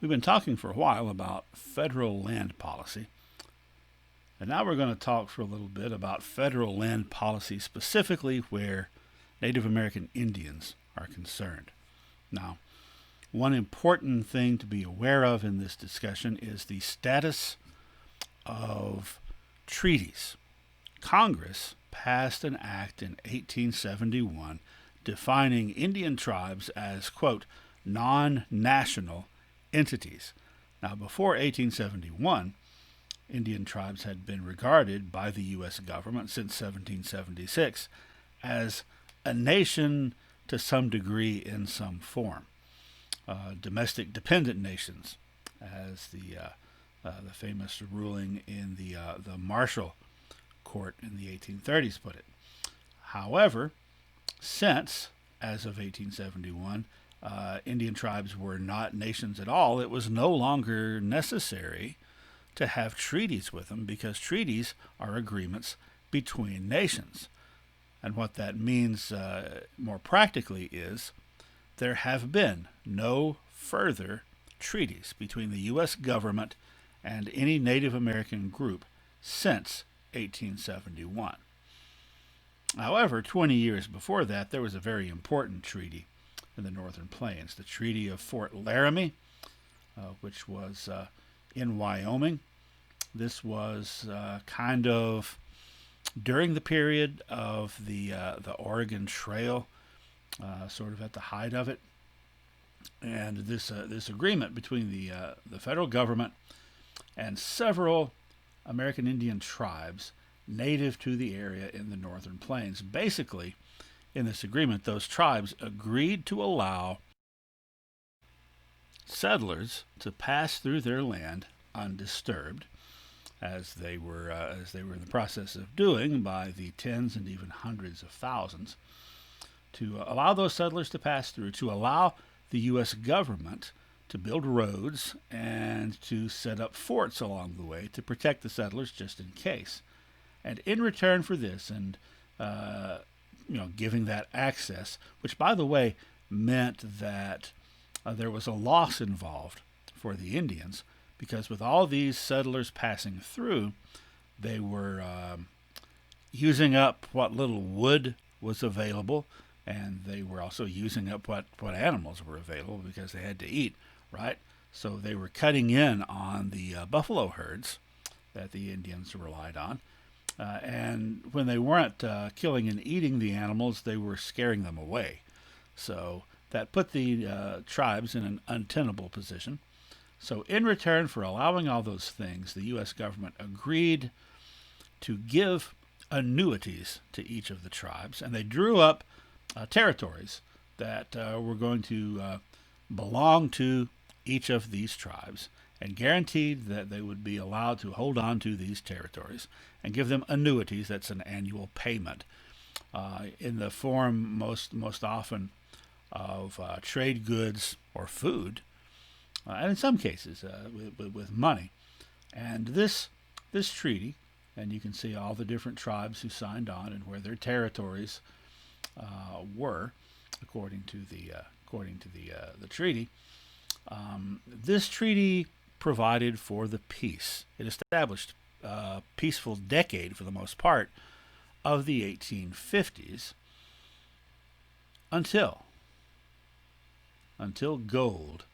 We've been talking for a while about federal land policy, and now we're going to talk for a little bit about federal land policy specifically where Native American Indians are concerned. Now, one important thing to be aware of in this discussion is the status of treaties. Congress passed an act in 1871 defining Indian tribes as, quote, non-national entities. Now, before 1871, Indian tribes had been regarded by the U.S. government since 1776 as a nation to some degree in some form. Domestic dependent nations, as the famous ruling in the Marshall Court in the 1830s put it. However, since, as of 1871, Indian tribes were not nations at all, it was no longer necessary to have treaties with them because treaties are agreements between nations. And what that means more practically is there have been no further treaties between the U.S. government and any Native American group since 1871. However, 20 years before that, there was a very important treaty in the Northern Plains, the Treaty of Fort Laramie, which was in Wyoming. This was kind of during the period of the Oregon Trail, sort of at the height of it. And this agreement between the federal government and several American Indian tribes native to the area in the Northern Plains. Basically, in this agreement, those tribes agreed to allow settlers to pass through their land undisturbed, as they were in the process of doing by the tens and even hundreds of thousands, to allow those settlers to pass through, to allow the U.S. government to build roads and to set up forts along the way to protect the settlers just in case. And in return for this, and giving that access, which by the way meant that there was a loss involved for the Indians, because with all these settlers passing through, they were using up what little wood was available, and they were also using up what animals were available because they had to eat, right? So they were cutting in on the buffalo herds that the Indians relied on. And when they weren't killing and eating the animals, they were scaring them away. So that put the tribes in an untenable position. So in return for allowing all those things, the U.S. government agreed to give annuities to each of the tribes, and they drew up territories that were going to belong to each of these tribes, and guaranteed that they would be allowed to hold on to these territories and give them annuities. That's an annual payment in the form most often of trade goods or food, and in some cases with money. And this treaty, and you can see all the different tribes who signed on and where their territories were according to the treaty. This treaty provided for the peace. It established a peaceful decade, for the most part, of the 1850s until gold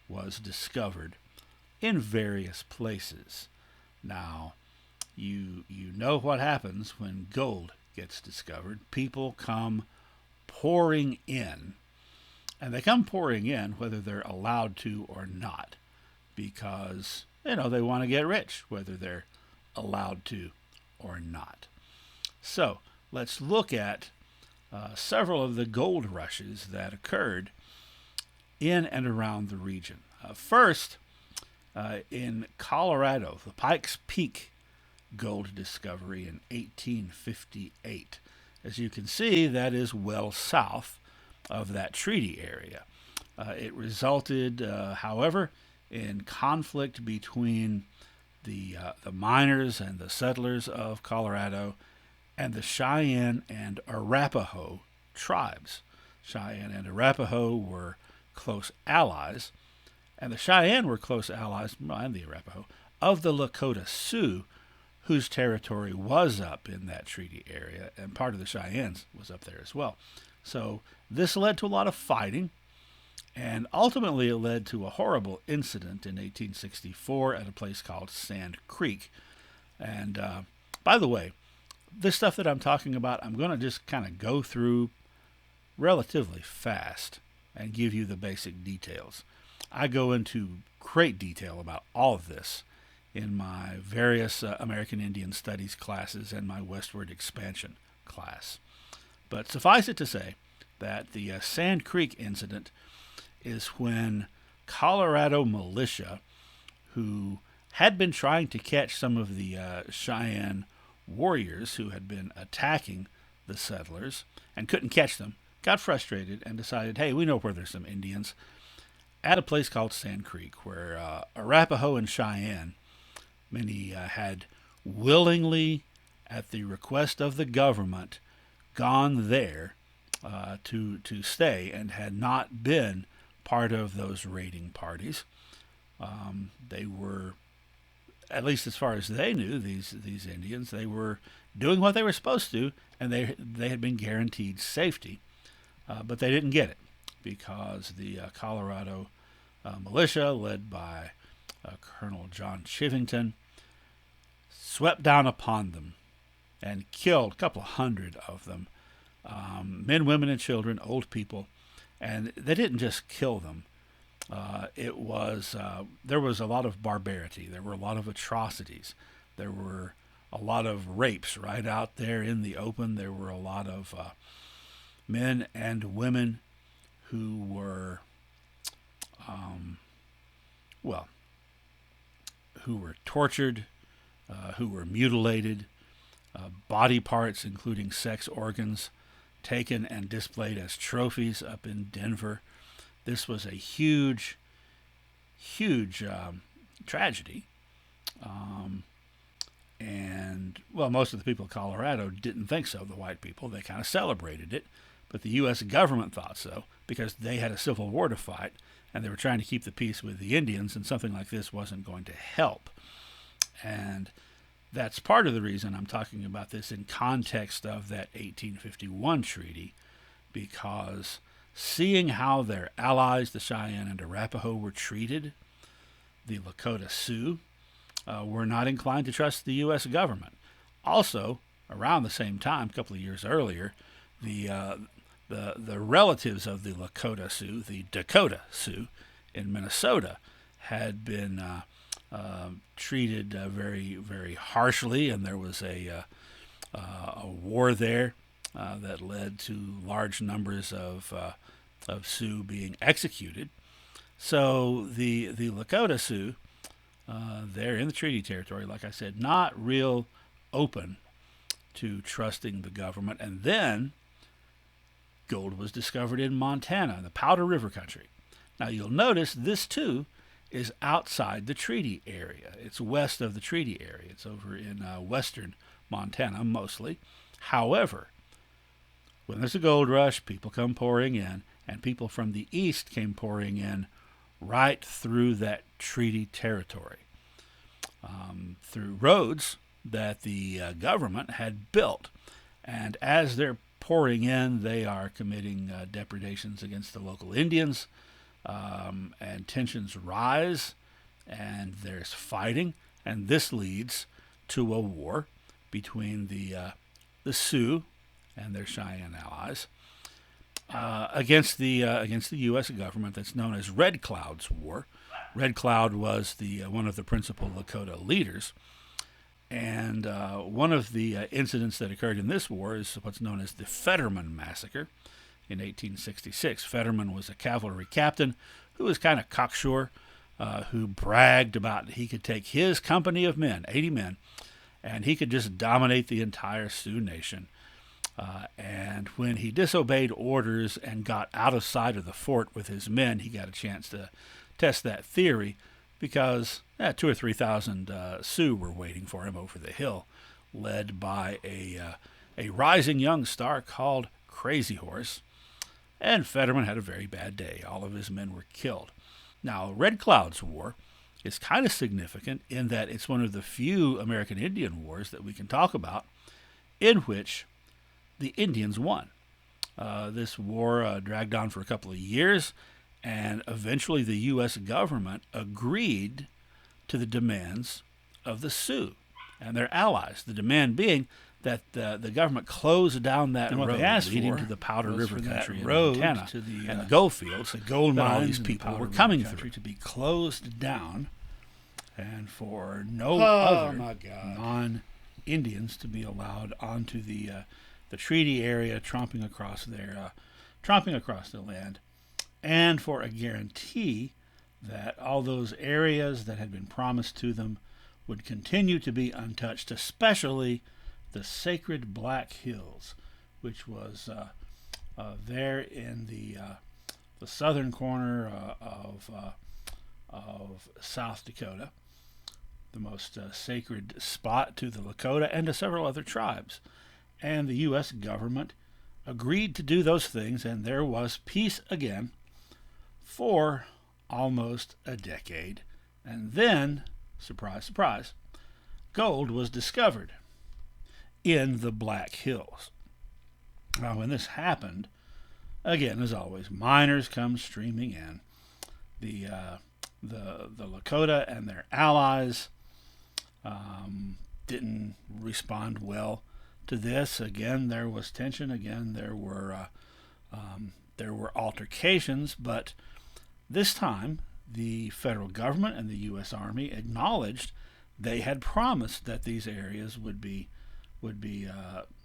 was discovered in various places. Now, you know what happens when gold gets discovered. People come pouring in, and they come pouring in whether they're allowed to or not, because they want to get rich whether they're allowed to or not. So let's look at several of the gold rushes that occurred in and around the region. First, in Colorado, the Pikes Peak gold discovery in 1858. As you can see, that is well south of that treaty area. It resulted, however, in conflict between the miners and the settlers of Colorado and the Cheyenne and Arapaho tribes. Cheyenne and Arapaho were close allies, And the Cheyenne were close allies, and the Arapaho, of the Lakota Sioux, whose territory was up in that treaty area, and part of the Cheyennes was up there as well. So this led to a lot of fighting, and ultimately it led to a horrible incident in 1864 at a place called Sand Creek. And by the way, this stuff that I'm talking about, I'm going to just kind of go through relatively fast and give you the basic details. I go into great detail about all of this in my various American Indian Studies classes and my Westward Expansion class. But suffice it to say that the Sand Creek incident is when Colorado militia, who had been trying to catch some of the Cheyenne warriors who had been attacking the settlers and couldn't catch them, got frustrated and decided, hey, we know where there's some Indians, at a place called Sand Creek, where Arapaho and Cheyenne, many had willingly, at the request of the government, gone there to stay and had not been part of those raiding parties. They were, at least as far as they knew, these Indians, they were doing what they were supposed to, and they had been guaranteed safety, but they didn't get it because the Colorado militia, led by Colonel John Chivington, swept down upon them and killed a couple of hundred of them, men, women, and children, old people. And they didn't just kill them. There was a lot of barbarity. There were a lot of atrocities. There were a lot of rapes right out there in the open. There were a lot of men and women who were, who were tortured, who were mutilated, body parts, including sex organs, taken and displayed as trophies up in Denver. This was a huge tragedy. And, well, most of the people of Colorado didn't think so, the white people. They kind of celebrated it. But the U.S. government thought so because they had a civil war to fight, and they were trying to keep the peace with the Indians, and something like this wasn't going to help. And that's part of the reason I'm talking about this in context of that 1851 treaty, because seeing how their allies, the Cheyenne and Arapaho, were treated, the Lakota Sioux were not inclined to trust the U.S. government. Also, around the same time, a couple of years earlier, the relatives of the Lakota Sioux, the Dakota Sioux in Minnesota, had been treated very, very harshly, and there was a war there that led to large numbers of Sioux being executed. So the Lakota Sioux, they're in the treaty territory, like I said, not real open to trusting the government. And then gold was discovered in Montana, in the Powder River country. Now you'll notice this too is outside the treaty area. It's west of the treaty area. It's over in western Montana mostly. However, when there's a gold rush, people come pouring in, and people from the east came pouring in right through that treaty territory, through roads that the government had built. And as they're pouring in, they are committing depredations against the local Indians, and tensions rise, and there's fighting, and this leads to a war between the Sioux and their Cheyenne allies against the U.S. government. That's known as Red Cloud's War. Red Cloud was one of the principal Lakota leaders, and one of the incidents that occurred in this war is what's known as the Fetterman Massacre in 1866. Fetterman was a cavalry captain who was kind of cocksure, who bragged about he could take his company of men, 80 men, and he could just dominate the entire Sioux nation. And when he disobeyed orders and got out of sight of the fort with his men, he got a chance to test that theory because 2,000 or 3,000 Sioux were waiting for him over the hill, led by a rising young star called Crazy Horse. And Fetterman had a very bad day. All of his men were killed. Now, Red Cloud's War is kind of significant in that it's one of the few American Indian wars that we can talk about in which the Indians won. This war dragged on for a couple of years, and eventually the U.S. government agreed to the demands of the Sioux and their allies. The demand being that the government closed down that road leading to the Powder River country in Montana and the gold fields. The gold mines these people were coming through to be closed down, and for no other non-Indians to be allowed onto the treaty area, tromping across the land, and for a guarantee that all those areas that had been promised to them would continue to be untouched, especially the sacred Black Hills, which was there in the southern corner of South Dakota, the most sacred spot to the Lakota and to several other tribes. And the U.S. government agreed to do those things, and there was peace again for almost a decade. And then, surprise, surprise, gold was discovered in the Black Hills. Now, when this happened, again, as always, miners come streaming in. The Lakota and their allies didn't respond well to this. Again, there was tension. Again, there were altercations. But this time, the federal government and the U.S. Army acknowledged they had promised that these areas would be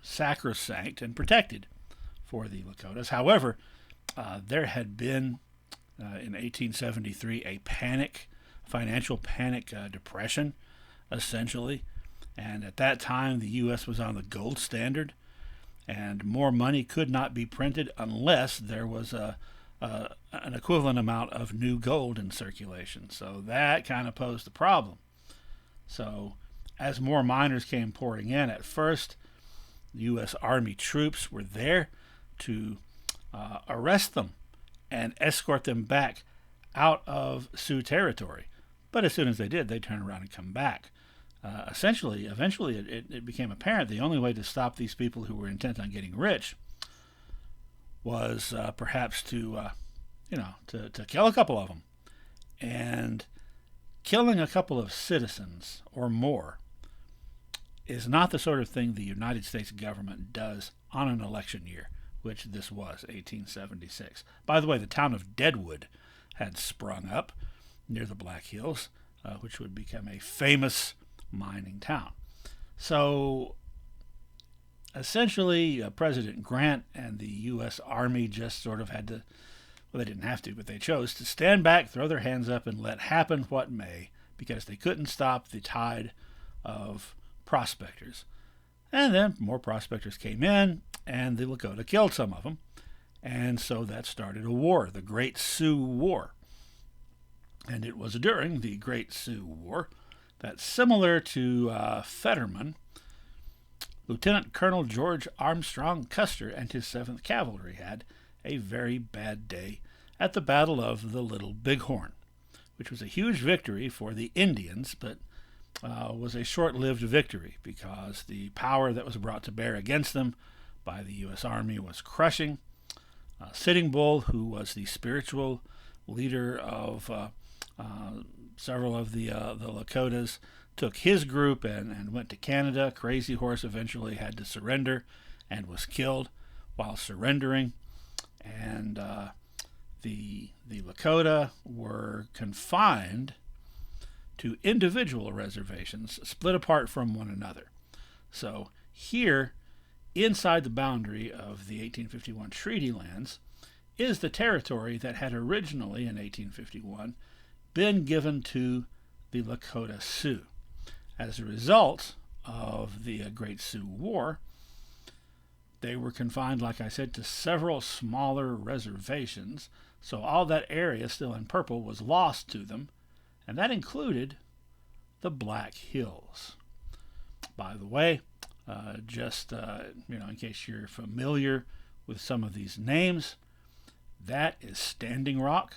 sacrosanct and protected for the Lakotas. However, there had been in 1873 a financial panic, depression, essentially. And at that time, the U.S. was on the gold standard, and more money could not be printed unless there was an equivalent amount of new gold in circulation. So that kind of posed a problem. So as more miners came pouring in, at first, the U.S. Army troops were there to arrest them and escort them back out of Sioux territory. But as soon as they did, they turned around and come back. Eventually, it became apparent the only way to stop these people who were intent on getting rich was perhaps to kill a couple of them. And killing a couple of citizens or more is not the sort of thing the United States government does on an election year, which this was, 1876. By the way, the town of Deadwood had sprung up near the Black Hills, which would become a famous mining town. So essentially, President Grant and the U.S. Army just sort of had to, well, they didn't have to, but they chose to stand back, throw their hands up, and let happen what may, because they couldn't stop the tide of prospectors. And then more prospectors came in, and the Lakota killed some of them. And so that started a war, the Great Sioux War. And it was during the Great Sioux War that, similar to Fetterman, Lieutenant Colonel George Armstrong Custer and his 7th Cavalry had a very bad day at the Battle of the Little Bighorn, which was a huge victory for the Indians, but was a short-lived victory because the power that was brought to bear against them by the U.S. Army was crushing. Sitting Bull, who was the spiritual leader of several of the Lakotas, took his group and went to Canada. Crazy Horse eventually had to surrender and was killed while surrendering. And the Lakota were confined to individual reservations split apart from one another. So here, inside the boundary of the 1851 treaty lands, is the territory that had originally, in 1851, been given to the Lakota Sioux. As a result of the Great Sioux War, they were confined, like I said, to several smaller reservations, so all that area still in purple was lost to them, and that included the Black Hills. By the way, in case you're familiar with some of these names, that is Standing Rock,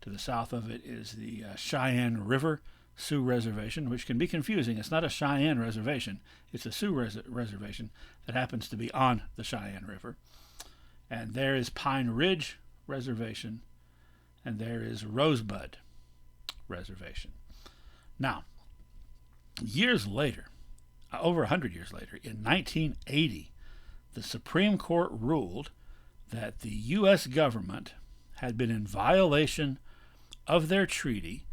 To the south of it is the Cheyenne River Sioux Reservation, which can be confusing. It's not a Cheyenne reservation. It's a Sioux reservation that happens to be on the Cheyenne River. And there is Pine Ridge Reservation, and there is Rosebud Reservation. Now, years later, over 100 years later, in 1980, the Supreme Court ruled that the U.S. government had been in violation of their treaty,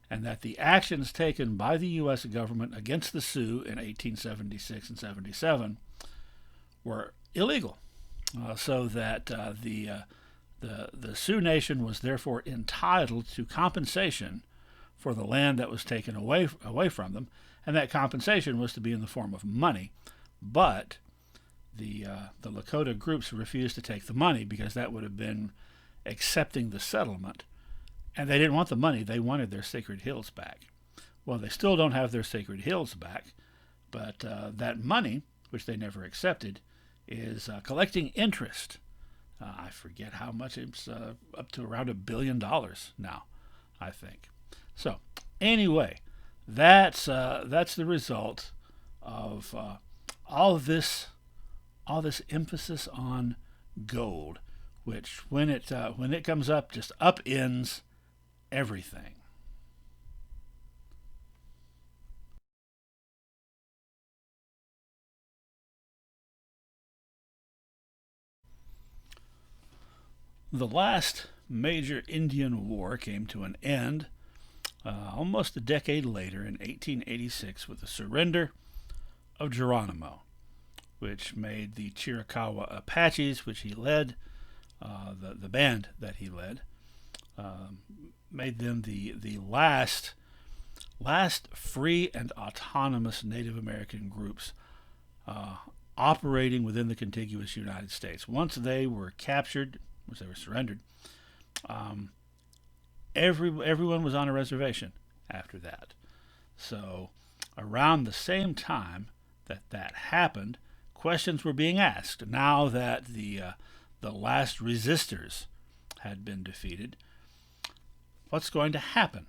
and that the actions taken by the U.S. government against the Sioux in 1876 and 77 were illegal, so that the Sioux Nation was therefore entitled to compensation for the land that was taken away from them, and that compensation was to be in the form of money. But the Lakota groups refused to take the money because that would have been accepting the settlement. And they didn't want the money. They wanted their sacred hills back. Well, they still don't have their sacred hills back, but that money, which they never accepted, is collecting interest. I forget how much. It's up to around $1 billion now, I think. So, anyway, that's the result of all this emphasis on gold, which when it comes up, just upends everything. The last major Indian war came to an end almost a decade later in 1886 with the surrender of Geronimo, which made the Chiricahua Apaches, which he led, the band that he led, made them the last free and autonomous Native American groups operating within the contiguous United States. Once they were captured, once they were surrendered, everyone was on a reservation after that. So around the same time that happened, questions were being asked. Now that the last resistors had been defeated, what's going to happen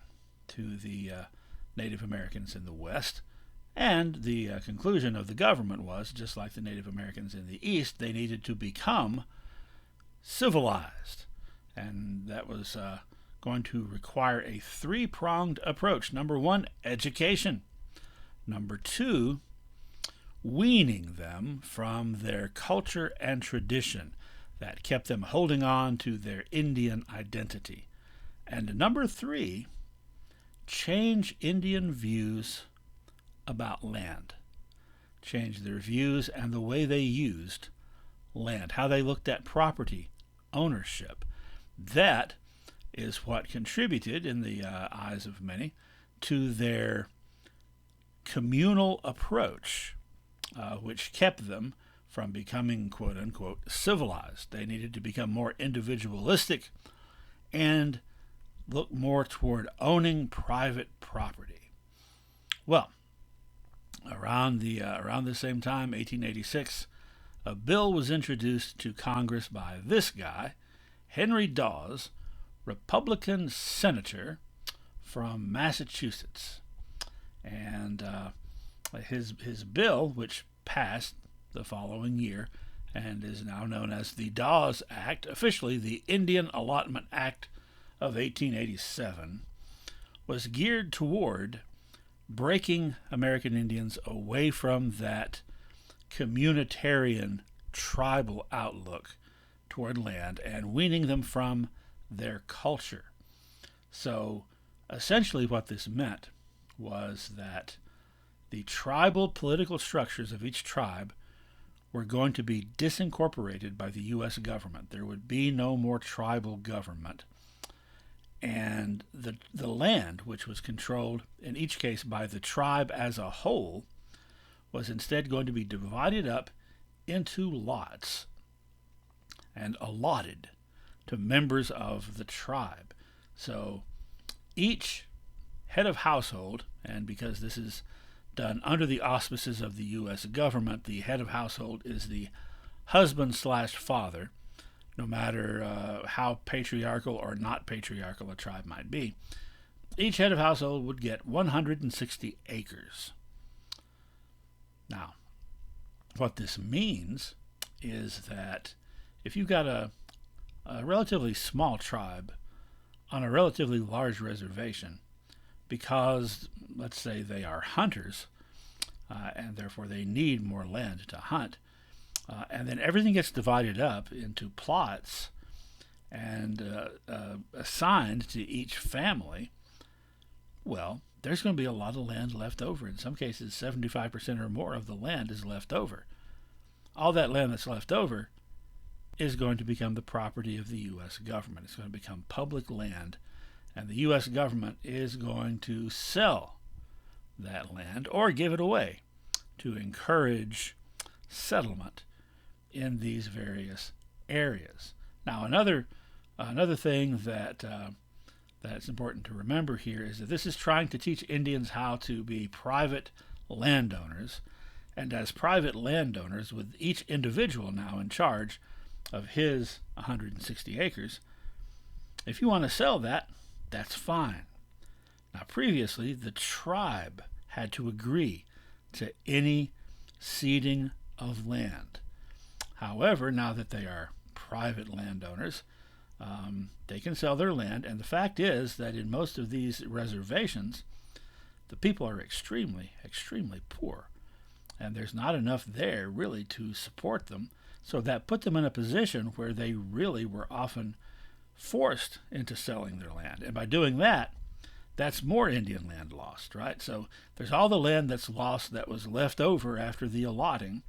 to the Native Americans in the West? And the conclusion of the government was, just like the Native Americans in the East, they needed to become civilized. And that was going to require a three-pronged approach. Number one, education. Number two, weaning them from their culture and tradition that kept them holding on to their Indian identity. And number three, change Indian views about land. Change their views and the way they used land, how they looked at property ownership. That is what contributed, in the eyes of many, to their communal approach, which kept them from becoming, quote-unquote, civilized. They needed to become more individualistic and look more toward owning private property. Well, around the same time, 1886, a bill was introduced to Congress by this guy, Henry Dawes, Republican senator from Massachusetts. And his bill, which passed the following year and is now known as the Dawes Act, officially the Indian Allotment Act of 1887, was geared toward breaking American Indians away from that communitarian tribal outlook toward land and weaning them from their culture. So essentially what this meant was that the tribal political structures of each tribe were going to be disincorporated by the U.S. government. There would be no more tribal government. And the land, which was controlled in each case by the tribe as a whole, was instead going to be divided up into lots and allotted to members of the tribe. So each head of household, and because this is done under the auspices of the U.S. government, the head of household is the husband/father, no matter how patriarchal or not patriarchal a tribe might be. Each head of household would get 160 acres. Now, what this means is that if you've got a relatively small tribe on a relatively large reservation, because let's say they are hunters, and therefore they need more land to hunt, and then everything gets divided up into plots and assigned to each family, well, there's going to be a lot of land left over. In some cases, 75% or more of the land is left over. All that land that's left over is going to become the property of the U.S. government. It's going to become public land, and the U.S. government is going to sell that land or give it away to encourage settlement in these various areas. Now, another thing that's important to remember here is that this is trying to teach Indians how to be private landowners, and as private landowners, with each individual now in charge of his 160 acres, if you want to sell that, that's fine. Now, previously, the tribe had to agree to any ceding of land. However, now that they are private landowners, they can sell their land, and the fact is that in most of these reservations, the people are extremely, extremely poor, and there's not enough there really to support them, so that put them in a position where they really were often forced into selling their land. And by doing that, that's more Indian land lost, right? So there's all the land that's lost that was left over after the allotting,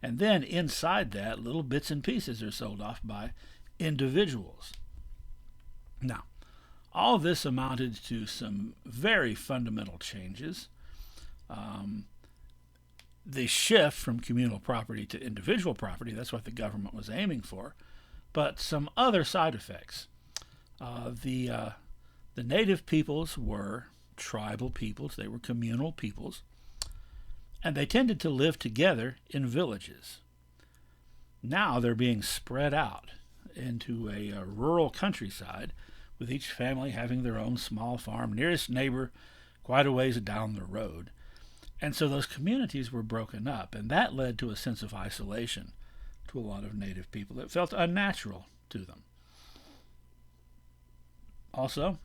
and then inside that, little bits and pieces are sold off by individuals. Now, all this amounted to some very fundamental changes. The shift from communal property to individual property, that's what the government was aiming for, but some other side effects. The native peoples were tribal peoples, they were communal peoples, and they tended to live together in villages. Now they're being spread out into a rural countryside, with each family having their own small farm, nearest neighbor quite a ways down the road. And so those communities were broken up, and that led to a sense of isolation to a lot of native people. It felt unnatural to them. Also,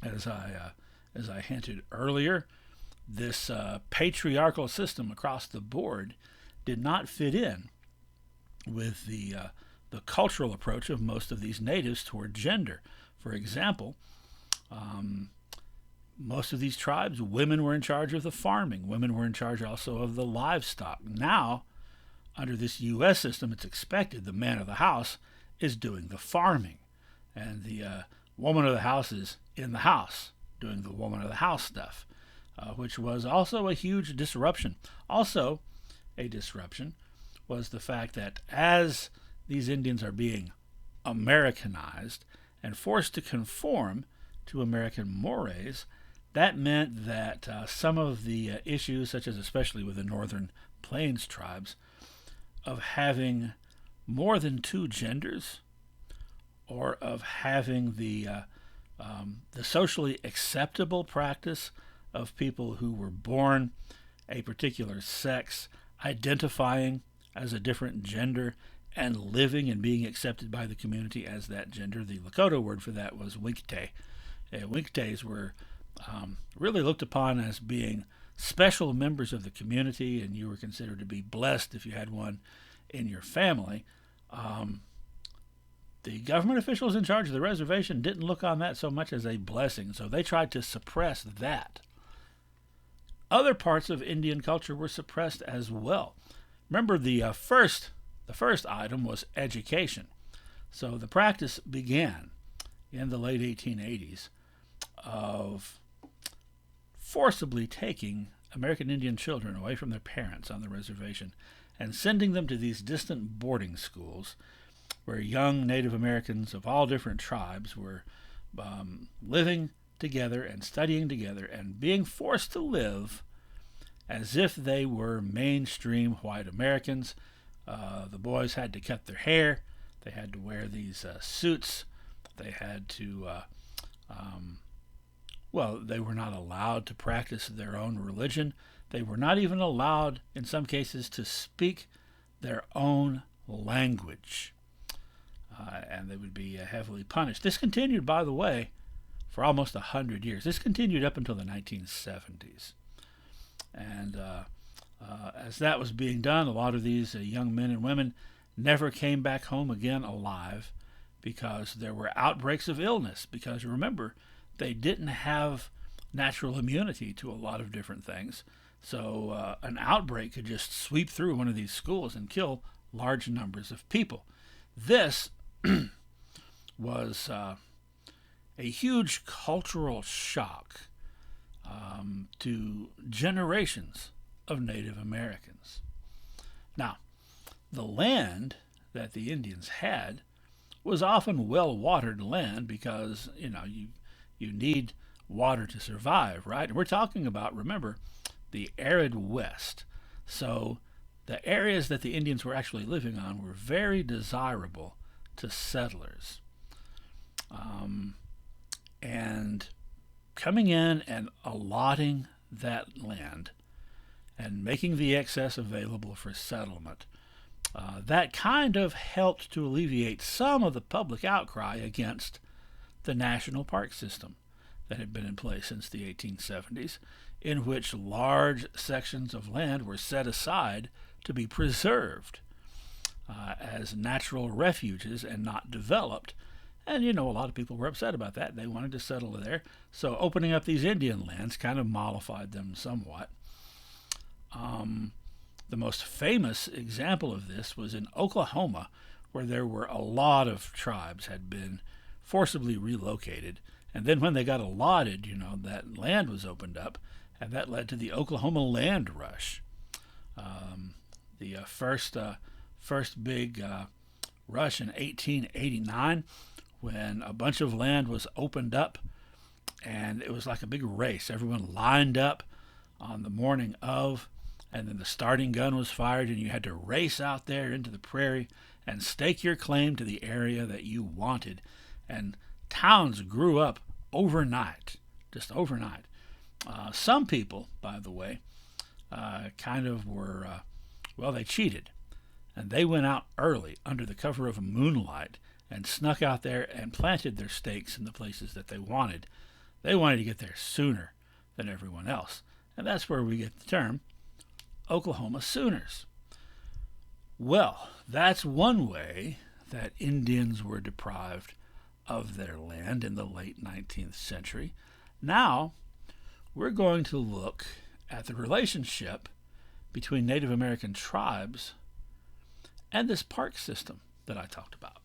as I hinted earlier, this patriarchal system across the board did not fit in with the cultural approach of most of these natives toward gender. For example, most of these tribes, women were in charge of the farming. Women were in charge also of the livestock. Now, under this U.S. system, it's expected the man of the house is doing the farming, and the woman of the house is in the house doing the woman of the house stuff, which was also a huge disruption. Also, a disruption was the fact that as these Indians are being Americanized and forced to conform to American mores, that meant that some of the issues, such as especially with the Northern Plains tribes, of having more than two genders, or of having the socially acceptable practice of people who were born a particular sex, identifying as a different gender, and living and being accepted by the community as that gender. The Lakota word for that was winkte. Winktes were really looked upon as being special members of the community, and you were considered to be blessed if you had one in your family. The government officials in charge of the reservation didn't look on that so much as a blessing, so they tried to suppress that. Other parts of Indian culture were suppressed as well. Remember, the first item was education. So the practice began in the late 1880s of forcibly taking American Indian children away from their parents on the reservation and sending them to these distant boarding schools where young Native Americans of all different tribes were living together and studying together and being forced to live as if they were mainstream white Americans. The boys had to cut their hair, They had to wear these suits. They had to, they were not allowed to practice their own religion. They were not even allowed, in some cases, to speak their own language. And they would be heavily punished. This continued, by the way, for almost 100 years. This continued up until the 1970s. And as that was being done, a lot of these young men and women never came back home again alive because there were outbreaks of illness. Because remember, they didn't have natural immunity to a lot of different things. So an outbreak could just sweep through one of these schools and kill large numbers of people. This was a huge cultural shock to generations of Native Americans. Now, the land that the Indians had was often well-watered land because, you need water to survive, right? And we're talking about, remember, the arid West. So the areas that the Indians were actually living on were very desirable to settlers. And coming in and allotting that land and making the excess available for settlement, that kind of helped to alleviate some of the public outcry against the national park system that had been in place since the 1870s, in which large sections of land were set aside to be preserved as natural refuges and not developed. And, a lot of people were upset about that. They wanted to settle there. So opening up these Indian lands kind of mollified them somewhat. The most famous example of this was in Oklahoma, where there were a lot of tribes had been forcibly relocated. And then when they got allotted, that land was opened up, and that led to the Oklahoma land rush. The first big rush in 1889, when a bunch of land was opened up, and it was like a big race. Everyone lined up on the morning of, and then the starting gun was fired, and you had to race out there into the prairie and stake your claim to the area that you wanted. And towns grew up overnight, just overnight. Some people, by the way, kind of were, they cheated. And they went out early under the cover of moonlight and snuck out there and planted their stakes in the places that they wanted. They wanted to get there sooner than everyone else. And that's where we get the term Oklahoma Sooners. Well, that's one way that Indians were deprived of their land in the late 19th century. Now, we're going to look at the relationship between Native American tribes and this park system that I talked about.